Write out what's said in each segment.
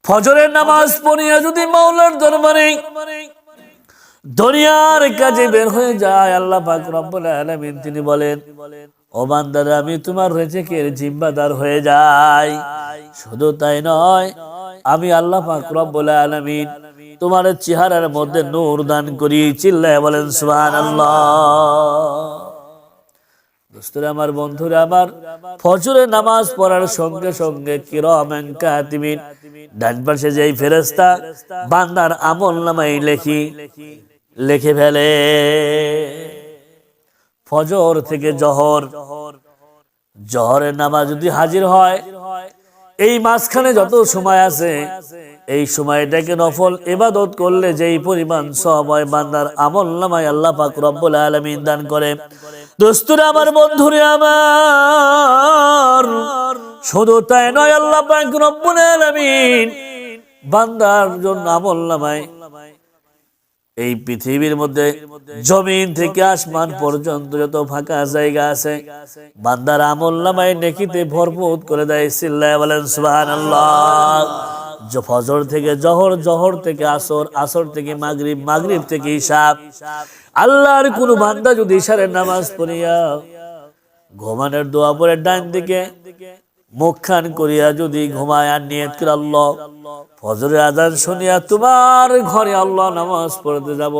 ফজরের নামাজ পড়িয়া যদি মাওলার দরবারে দুনিয়ার কাজে বের হয়ে যায়, আল্লাহ পাক রব্বুল আলামিন তিনি বলেন, ও বান্দারা আমি তোমার রিজিকের জিম্মাদার হয়ে যাই। শুধু তাই নয়, আমি আল্লাহ পাক রব্বুল আলামিন তোমার চেহারার মধ্যে নূর দান করি। চিল্লায় বলেন সুবহানাল্লাহ। দোস্তরা আমার, বন্ধুরা আমার, ফজরের নামাজ পড়ার সঙ্গে সঙ্গে কিরামান কাতিবিন, ডান পাশে যেই ফেরেশতা বান্দার আমলনামায় লিখে ফেলে। ফজর থেকে জহরের নামাজ যদি হাজির হয়, এই মাঝখানে যত সময় আছে, এই সময়টাকে নফল ইবাদত করলে যেই পরিমাণ সওয়াব হয়, বান্দার আমলনামায় আল্লাহ পাক রব্বুল আলামিন দান করে। দোস্তরা আমার, বন্ধুরা আমার, শুধু তাই নয়, আল্লাহ পাক রব্বুল আলামিন বান্দার জন্য আমলনামায় এই পৃথিবীর মধ্যে জমিন থেকে আসমান পর্যন্ত যত ফাঁকা জায়গা আছে, বান্দার আমলনামায় নেকিতে ভরপুর করে দেয়। চিল্লায় বলেন সুবহানাল্লাহ। ফজর থেকে জহর, জহর থেকে আসর, আসর থেকে মাগরিব, মাগরিব থেকে ইশা। আল্লাহর কোন বান্দা যদি ইশারের নামাজ পড়িয়া ঘুমানোর দোয়া পড়ে ডান দিকে মুখখান করিয়া যদি ঘুমায় আর নিয়ত করে, আল্লাহ ফজরের আযান শুনিয়া তোমার ঘরে আল্লাহ নামাজ পড়তে যাব,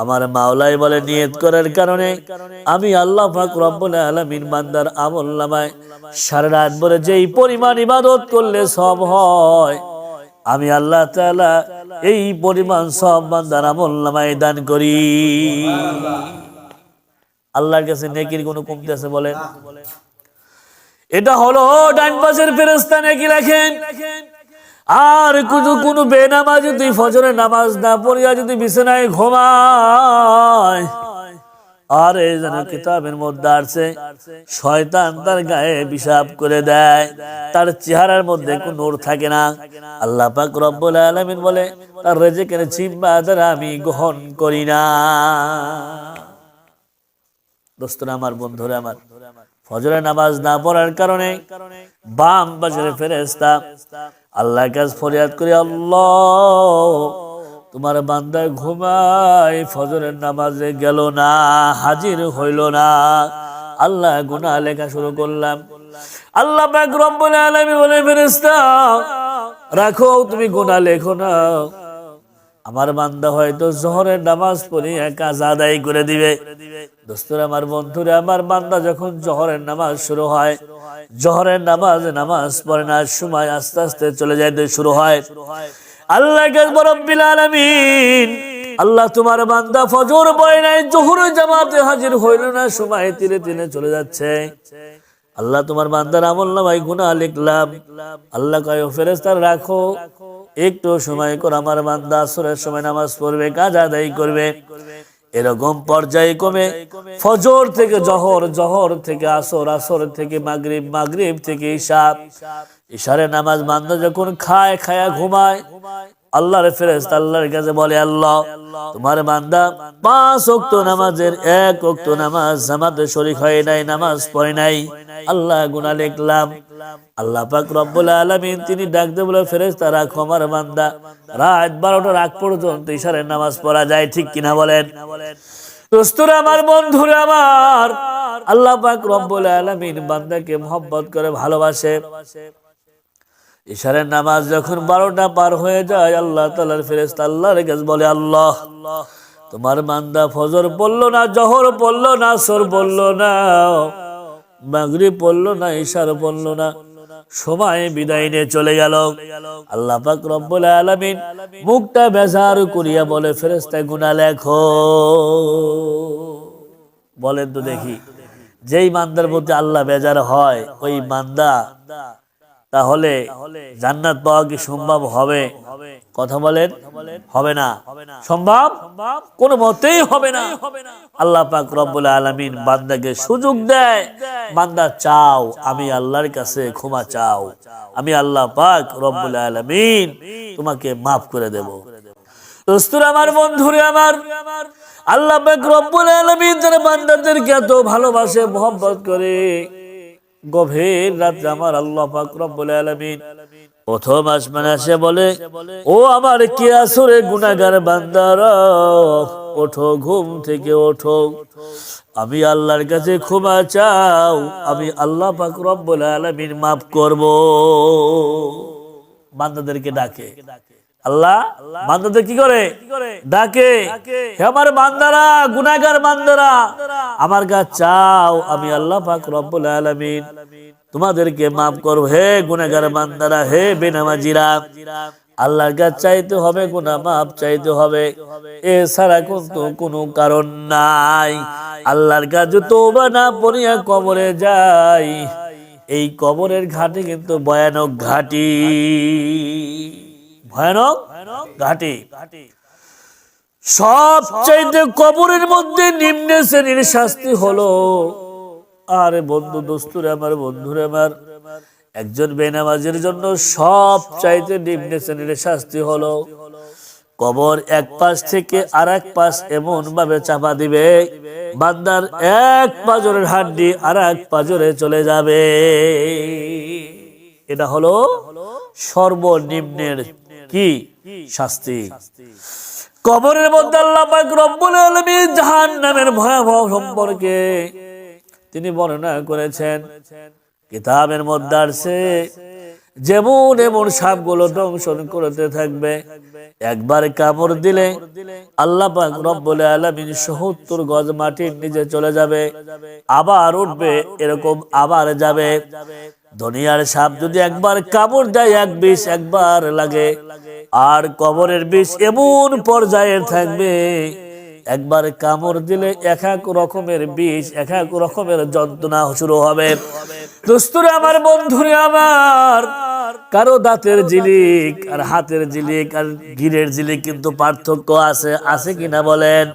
আমার মাওলাই বলে নিয়ত করার কারণে আমি আল্লাহ পাক রব্বুল আলামিন বান্দার আমলনামায় সারা রাত ভরে যেই পরিমাণ ইবাদত করলে সব হয়, আমি আল্লাহ তাআলা এই পরিমাণ সব বান্দার আমলনামায় দান করি। আল্লাহর কাছে নেকির কোনো কমতি আছে বলেন? এটা হলো ডান পাশের ফেরেশতা নেকি লেখেন। আর কোনো বেনামাজ যদি ফজরের নামাজ না পড়িয়া যদি বিছানায় ঘুমায়, আর এই যেন কিতাবের মধ্যে আছে, শয়তান তার গায়ে পিশাব করে দেয়, তার চেহারার মধ্যে কোনো নূর থাকে না। আল্লাহ পাক রব্বুল আলামিন বলে, তার রিজিকের জিম্মাদার আমি গ্রহণ করি না। দোস্তরা আমার, বন্ধুরা আমার, ফজরের নামাজ না পড়ার কারণে বাম পাশের ফেরেশতা আল্লাহর কাছে ফরিয়াদ করে, আল্লাহ তোমার বান্দা ঘুমায়, ফজরের নামাজে গেল না, হাজির হইল না, আল্লাহ গুনাহ লেখা শুরু করলাম। আল্লাহ পাক রব্বুল আলামিন বলে, ফেরেশতা রাখো, তুমি গুনাহ লেখো না, আমার বান্দা হয়তো জোহরের নামাজ পড়ে কাজ আদায় করে দিবে। দোস্তরা আমার, বন্ধুরা আমার, বান্দা যখন জোহরের নামাজ শুরু হয়, জোহরের নামাজ পড়ে না, সময় আস্তে আস্তে চলে যাইতে শুরু হয়। আল্লাহ রাব্বুল আলামিন, আল্লাহ তোমার বান্দা ফজর পড়ে নাই, জোহরের জামাতে হাজির হইল না, সময় ধীরে ধীরে চলে যাচ্ছে, আল্লাহ তোমার বান্দার আমলনামায় গুনাহ লিখলাম। আল্লাহ কয়, ফেরেশতা রাখো, একটু সময় করে আমার বান্দা আসরের সময় নামাজ পড়বে, কাজ আদায় করবে। এরকম পর্যায়ে কমে ফজর থেকে জহর, জহর থেকে আসর, আসর থেকে মাগরিব, মাগরিব থেকে ইশা, ইশারের নামাজ বান্দা যখন খায়া ঘুমায়, আল্লাহর ফেরেশতা আল্লাহর কাছে বলে, আল্লাহ তোমার বান্দা 5 ওয়াক্ত নামাজের 1 ওয়াক্ত নামাজ জামাতে শরীক হয় নাই, নামাজ পড়ে নাই, আল্লাহ গুনাহ লিখলাম। আল্লাহ পাক রব্বুল আলামিন তিনি ডাক দিয়ে বলে, ফেরেশতা রাখো, আমার বান্দা রাত 12টার আগ পর্যন্ত ইশারের নামাজ পড়া যায়, ঠিক কিনা বলেন? দোস্তরা আমার, বন্ধুরা আমার, আল্লাহ পাক রব্বুল আলামিন বান্দাকে মহব্বত করে, ভালোবাসে। ইশারের নামাজ যখন 12টা পার হয়ে যায়, আল্লাহ তাআলার ফেরেশতা আল্লাহর কাছে বলে, আল্লাহ তোমার বান্দা ফজর পড়লো না, জোহর পড়লো না, আসর পড়লো না, মাগরিব পড়লো না, ইশার পড়লো না, সময় বিদায় নিয়ে চলে গেল। আল্লাহ পাক রব্বুল আলামিন মুখটা বেজার করিয়া বলে, ফেরেশতা গুনাহ লেখো। বলেন তো দেখি, যেই বান্দার প্রতি আল্লাহ বেজার হয়, ওই বান্দা তাহলে জান্নাত পাওয়া কি সম্ভব হবে? কথা বলেন, হবে না, সম্ভব কোনো মতেই হবে না। আল্লাহ পাক রব্বুল আলামিন বান্দাকে সুযোগ দেয়, বান্দা চাও, আমি আল্লাহর কাছে ক্ষমা চাও, আমি আল্লাহ পাক রব্বুল আলামিন তোমাকে মাফ করে দেব। দোস্তরা আমার, বন্ধুরা আমার, আল্লাহ পাক রব্বুল আলামিন যারা বান্দাদেরকে এত ভালোবাসে, মহব্বত করে, গভীর রাতে আমার আল্লাহ পাক রব্বুল আলামিন প্রথম আসমানে আসে বলে, ও আমার কিয়াসুরে গুনাহগার বান্দারা, ওঠো, ঘুম থেকে ওঠো, আমি আল্লাহর কাছে ক্ষমা চাও, আমি আল্লাহ পাক রব্বুল আলামিন মাফ করব। বান্দাদেরকে ডাকে আল্লাহ, বান্দাদের কি করে ডাকে, হে আমার বান্দারা, গুনাহগার বান্দারা, আমার কাছে চাও, আমি আল্লাহ পাক রব্বুল আলামিন তোমাদেরকে মাফ করব। হে গুনাহগার বান্দারা, হে বেনামাজিরা, আল্লাহর কাছে চাইতে হবে, গুনাহ মাফ চাইতে হবে, এছাড়া কিন্তু কোনো কারণ নাই। আল্লাহর কাছে তওবা না পড়িয়া কবরে যাই, এই কবরের ঘাটে কিন্তু ভয়ানক ঘাটি, ভয়ানক ঘাটি। সবচাইতে কবরের মধ্যে নিম্ন শ্রেণীর শাস্তি হলো, আরে বন্ধু দোস্তুরে আমার, বন্ধুরে আমার, একজন বেনামাজির জন্য সব চাইতে নিম্ন শ্রেণীর শাস্তি হলো কবর এক পাশ থেকে আর এক পাশ এমন ভাবে চাপা দিবে, বান্দার এক পাজরের হাড্ডি আর এক পাজরে চলে যাবে। এটা হলো সর্বনিম্নের কি শাস্তি। কবরের মধ্যে আল্লাহ পাক রব্বুল আলামিন জাহান্নামের ভয়াবহ সম্পর্কে তিনি বর্ণনা করেছেন। কিতাবের মধ্যে আছে, যেমন এমন সাপগুলো দংশন করতে থাকবে, একবার কামড় দিলে আল্লাহ পাক রব্বুল আলামিন ৭০ গজ মাটির নিচে চলে যাবে, আবার উঠবে, এরকম আবার যাবে। দুনিয়ার সাপ যদি একবার কামড় দেয়, এক বিষ একবার লাগে, আর কবরের বিষ এমন পর্যায়ে থাকবে, একবার কামড় দিলে এক এক রকমের বিষ, এক এক রকমের যন্ত্রণা শুরু হবে। দোস্তরে আমার, বন্ধুরে আমার, কারো দাঁতের জিলিক আর হাতের জিলিক আর গিরের জিলিক কিন্তু পার্থক্য আছে, আছে কিনা বলেন?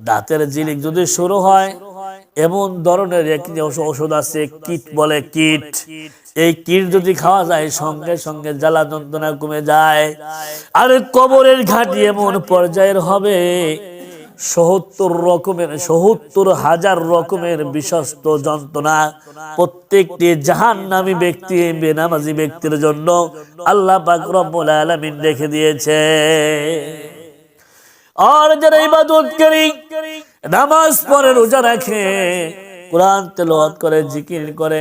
দাঁতের জিলিক যদি শুরু হয়, এমন ধরনের একটি ওষুধ আছে, কীট বলে, কীট, এই কীট যদি খাওয়া যায় সঙ্গে সঙ্গে জ্বালা যন্ত্রণা কমে যায়। আর কবরের ঘাটি এমন পর্যায়ের হবে, ৭০,০০০ রকমের বিষাক্ত যন্ত্রণা প্রত্যেকটি জাহান্নামী ব্যক্তি, বেনামাজি ব্যক্তির জন্য আল্লাহ পাক রব্বুল আলামিন রেখে দিয়েছে। আর যারা ইবাদতকারী, নামাজ পড়ে, রোজা রাখে, কোরআন তেলাওয়াত করে, জিকির করে,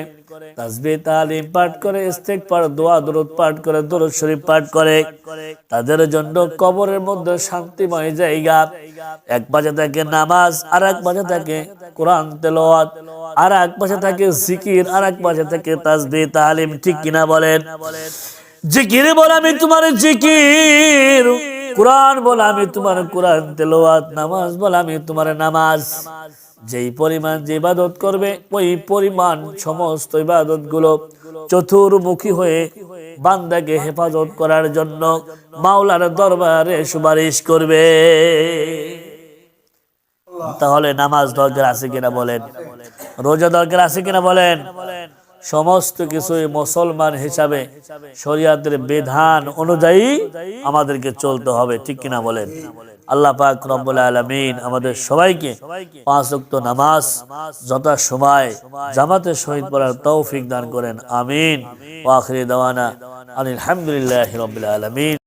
তাসবিহ তাহলিল পাঠ করে, ইস্তিগফার, দোয়া দরুদ পাঠ করে, দরুদ শরীফ পাঠ করে, তাদের জন্য কবরের মধ্যে শান্তিময় জায়গা। এক পাশে থাকে নামাজ, আর এক পাশে থাকে কোরআন তেলাওয়াত, আর এক পাশে থাকে জিকির, আর এক পাশে থাকে তাসবিহ তাহলিল। ঠিক কিনা বলেন? জিকির বলে আমি তোমার জিকির, কুরআন বলে আমি তোমার কুরআন তেলাওয়াত, নামাজ বলে আমি তোমার নামাজ। যেই পরিমাণ যে ইবাদত করবে, ওই পরিমাণ সমস্ত ইবাদত গুলো চতুর্মুখী হয়ে বান্দাকে হেফাজত করার জন্য মাওলার দরবারে সুপারিশ করবে। তাহলে নামাজ দরকার আছে কিনা বলেন? রোজা দরকার আছে কিনা বলেন? সমস্ত কিছুই মুসলমান হিসাবে শরীয়তের বিধান অনুযায়ী আমাদেরকে চলতে হবে। ঠিক কিনা বলেন? আল্লাহ পাক রব্বুল আলামিন আমাদের সবাইকে ৫ ওয়াক্ত নামাজ যথাসময়ে জামাতের সহিত পড়ার তৌফিক দান করেন। আমিন। ওয়া আখিরি দাওয়ানা আলহামদুলিল্লাহি রাব্বিল আলামিন।